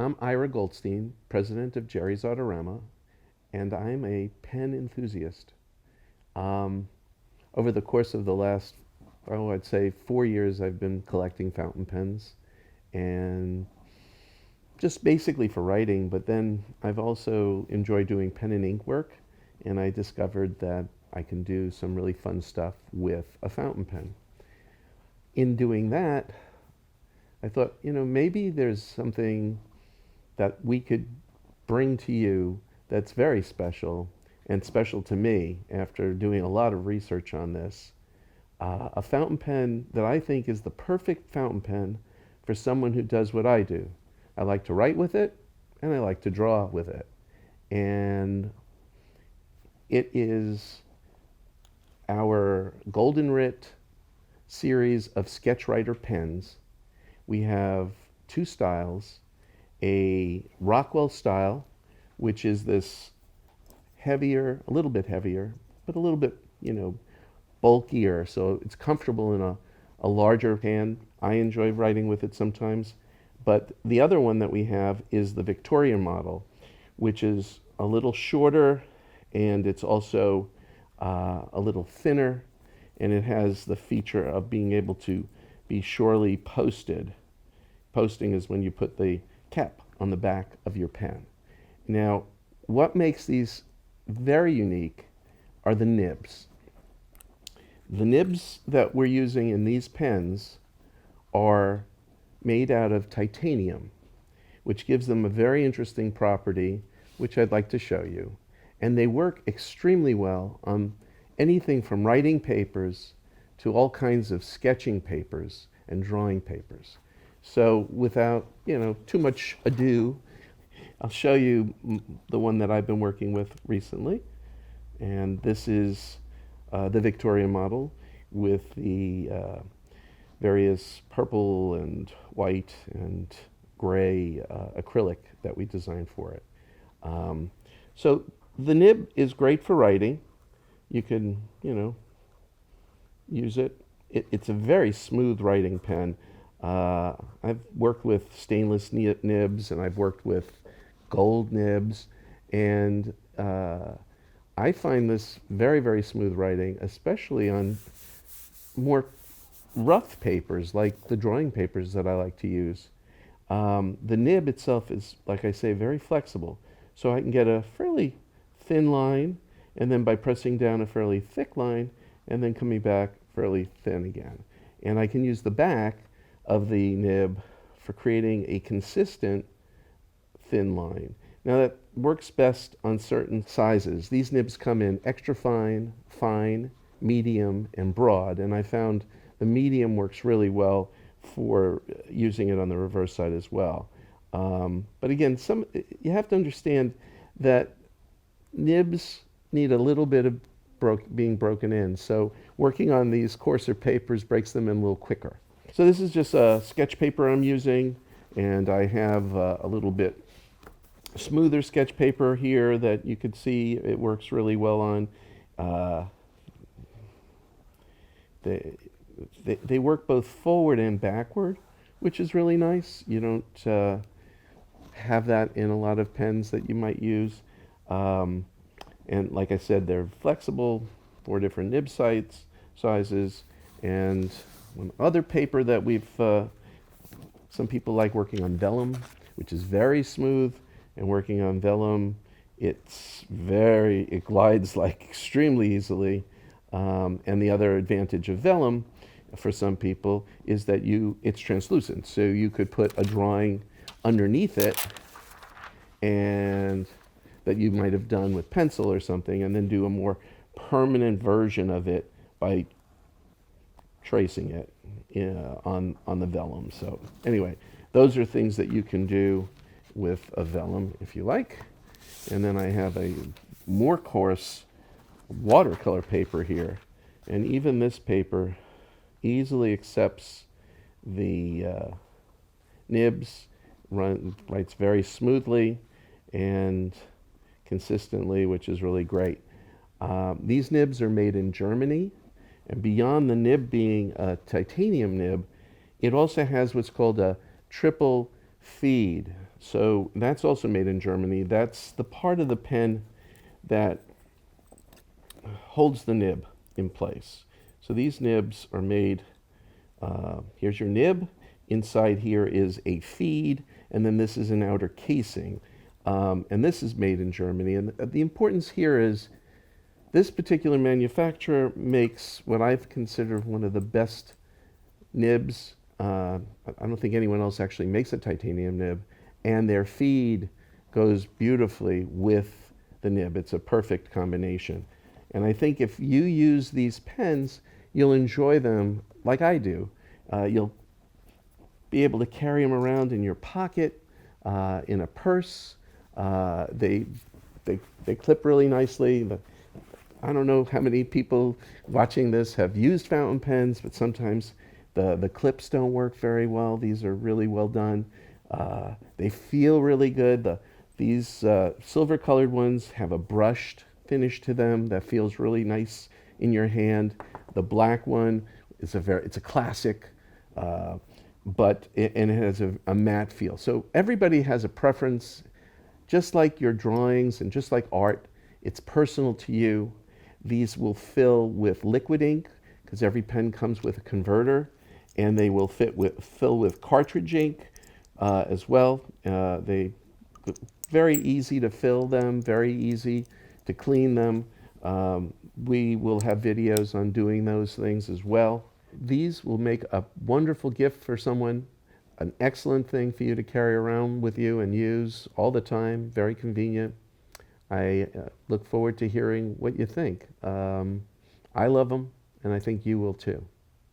I'm Ira Goldstein, president of Jerry's Artarama, and I'm a pen enthusiast. Um, Over the course of the last, I'd say 4 years, I've been collecting fountain pens, and just basically for writing, but then I've also enjoyed doing pen and ink work, and I discovered that I can do some really fun stuff with a fountain pen. In doing that, I thought, maybe there's something that we could bring to you that's very special and special to me after doing a lot of research on this. A fountain pen that I think is the perfect fountain pen for someone who does what I do. I like to write with it and I like to draw with it. And it is our Goldenritt series of SketchWriter pens. We have two styles, a Rockwell style, which is this heavier, a little bit heavier, but a little bit, bulkier, so it's comfortable in a larger hand. I enjoy writing with it sometimes. But the other one that we have is the Victorian model, which is a little shorter, and it's also a little thinner, and it has the feature of being able to be surely posted. Posting is when you put the cap on the back of your pen. Now, what makes these very unique are the nibs. The nibs that we're using in these pens are made out of titanium, which gives them a very interesting property, which I'd like to show you. And they work extremely well on anything from writing papers to all kinds of sketching papers and drawing papers. So without, too much ado, I'll show you the one that I've been working with recently. And this is the Victorian model with the various purple and white and gray acrylic that we designed for it. So the nib is great for writing. You can, use it. It's a very smooth writing pen. I've worked with stainless nibs, and I've worked with gold nibs, and I find this very, very smooth writing, especially on more rough papers like the drawing papers that I like to use. The nib itself is, like I say, very flexible, so I can get a fairly thin line, and then by pressing down a fairly thick line, and then coming back fairly thin again. And I can use the back of the nib for creating a consistent thin line. Now that works best on certain sizes. These nibs come in extra fine, fine, medium, and broad, and I found the medium works really well for using it on the reverse side as well. But again, you have to understand that nibs need a little bit of being broken in, so working on these coarser papers breaks them in a little quicker. So this is just a sketch paper I'm using, and I have a little bit smoother sketch paper here that you could see it works really well on. They work both forward and backward, which is really nice. You don't have that in a lot of pens that you might use. And like I said, they're flexible, 4 different nib sizes, and one other paper that some people like working on vellum, which is very smooth, and working on vellum, it glides like extremely easily. And the other advantage of vellum for some people is that it's translucent, so you could put a drawing underneath it, and that you might have done with pencil or something, and then do a more permanent version of it by tracing it on the vellum. So anyway, those are things that you can do with a vellum if you like. And then I have a more coarse watercolor paper here, and even this paper easily accepts the nibs, writes very smoothly and consistently, which is really great. These nibs are made in Germany, and beyond the nib being a titanium nib, it also has what's called a triple feed. So that's also made in Germany. That's the part of the pen that holds the nib in place. So these nibs are made, here's your nib. Inside here is a feed, and then this is an outer casing. And this is made in Germany. And the importance here is this particular manufacturer makes what I've considered one of the best nibs. I don't think anyone else actually makes a titanium nib, and their feed goes beautifully with the nib. It's a perfect combination. And I think if you use these pens, you'll enjoy them like I do. You'll be able to carry them around in your pocket, in a purse. They clip really nicely. I don't know how many people watching this have used fountain pens, but sometimes the clips don't work very well. These are really well done. They feel really good. These silver colored ones have a brushed finish to them that feels really nice in your hand. The black one is it's a classic, and it has a matte feel. So everybody has a preference, just like your drawings and just like art. It's personal to you. These will fill with liquid ink because every pen comes with a converter, and they will fill with cartridge ink as well. They very easy to fill them, very easy to clean them. We will have videos on doing those things as well. These will make a wonderful gift for someone, an excellent thing for you to carry around with you and use all the time, very convenient. I look forward to hearing what you think. I love them, and I think you will too.